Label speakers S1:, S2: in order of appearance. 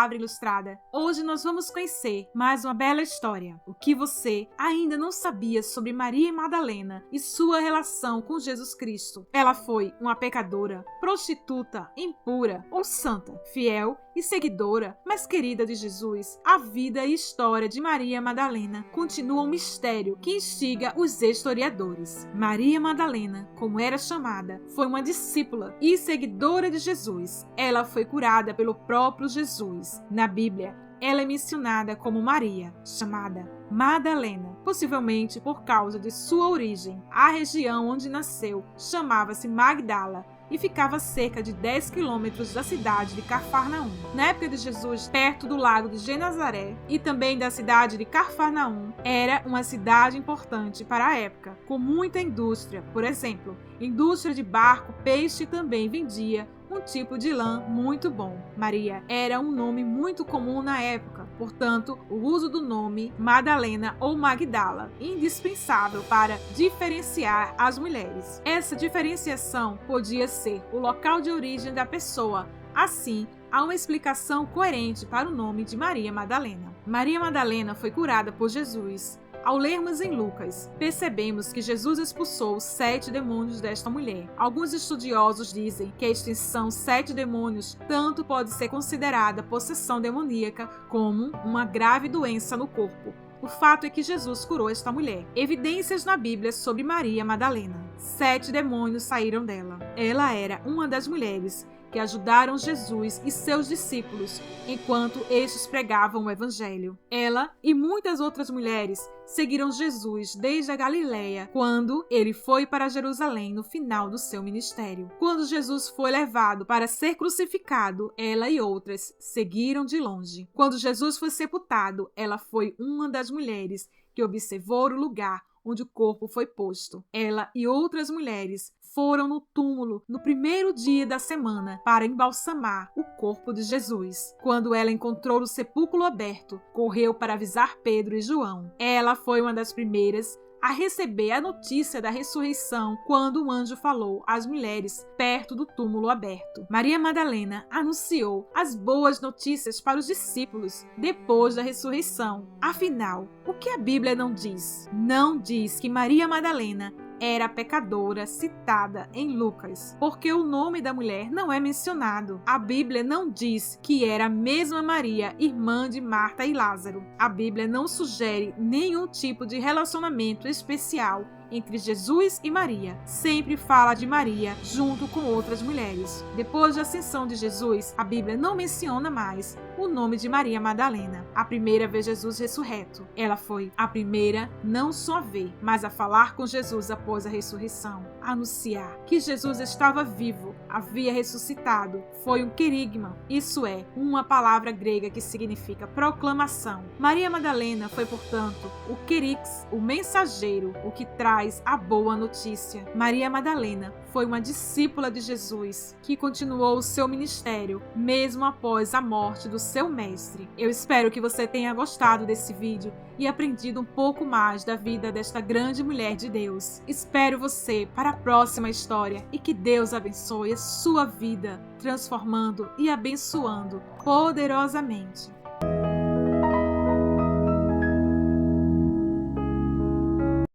S1: Palavra Ilustrada. Hoje nós vamos conhecer mais uma bela história. O que você ainda não sabia sobre Maria Madalena e sua relação com Jesus Cristo. Ela foi uma pecadora, prostituta, impura ou santa, fiel e seguidora, mas querida de Jesus. A vida e história de Maria Madalena continua um mistério que instiga os historiadores. Maria Madalena, como era chamada, foi uma discípula e seguidora de Jesus. Ela foi curada pelo próprio Jesus. Na Bíblia, ela é mencionada como Maria, chamada Madalena, possivelmente por causa de sua origem. A região onde nasceu chamava-se Magdala e ficava a cerca de 10 quilômetros da cidade de Cafarnaum. Na época de Jesus, perto do lago de Genazaré e também da cidade de Cafarnaum, era uma cidade importante para a época, com muita indústria. Por exemplo, indústria de barco, peixe também vendia um tipo de lã muito bom. Maria era um nome muito comum na época, portanto, o uso do nome Madalena ou Magdala, indispensável para diferenciar as mulheres. Essa diferenciação podia ser o local de origem da pessoa. Assim, há uma explicação coerente para o nome de Maria Madalena. Maria Madalena foi curada por Jesus. Ao lermos em Lucas, percebemos que Jesus expulsou 7 demônios desta mulher. Alguns estudiosos dizem que a extinção 7 demônios tanto pode ser considerada possessão demoníaca como uma grave doença no corpo. O fato é que Jesus curou esta mulher. Evidências na Bíblia sobre Maria Madalena. 7 demônios saíram dela. Ela era uma das mulheres que ajudaram Jesus e seus discípulos enquanto estes pregavam o Evangelho. Ela e muitas outras mulheres seguiram Jesus desde a Galileia, quando ele foi para Jerusalém no final do seu ministério. Quando Jesus foi levado para ser crucificado, ela e outras seguiram de longe. Quando Jesus foi sepultado, ela foi uma das mulheres que observou o lugar onde o corpo foi posto. Ela e outras mulheres foram no túmulo no primeiro dia da semana para embalsamar o corpo de Jesus. Quando ela encontrou o sepulcro aberto, correu para avisar Pedro e João. Ela foi uma das primeiras a receber a notícia da ressurreição quando o anjo falou às mulheres perto do túmulo aberto. Maria Madalena anunciou as boas notícias para os discípulos depois da ressurreição. Afinal, o que a Bíblia não diz? Não diz que Maria Madalena era a pecadora citada em Lucas, porque o nome da mulher não é mencionado. A Bíblia não diz que era a mesma Maria, irmã de Marta e Lázaro. A Bíblia não sugere nenhum tipo de relacionamento especial entre Jesus e Maria. Sempre fala de Maria junto com outras mulheres. Depois da ascensão de Jesus, a Bíblia não menciona mais o nome de Maria Madalena, a primeira a ver Jesus ressurreto. Ela foi a primeira não só a ver, mas a falar com Jesus após a ressurreição, a anunciar que Jesus estava vivo, havia ressuscitado. Foi um querigma, isso é, uma palavra grega que significa proclamação. Maria Madalena foi, portanto, o querix, o mensageiro, o que traz a boa notícia. Maria Madalena foi uma discípula de Jesus que continuou o seu ministério mesmo após a morte do seu mestre. Eu espero que você tenha gostado desse vídeo e aprendido um pouco mais da vida desta grande mulher de Deus. Espero você para a próxima história e que Deus abençoe a sua vida, transformando e abençoando poderosamente.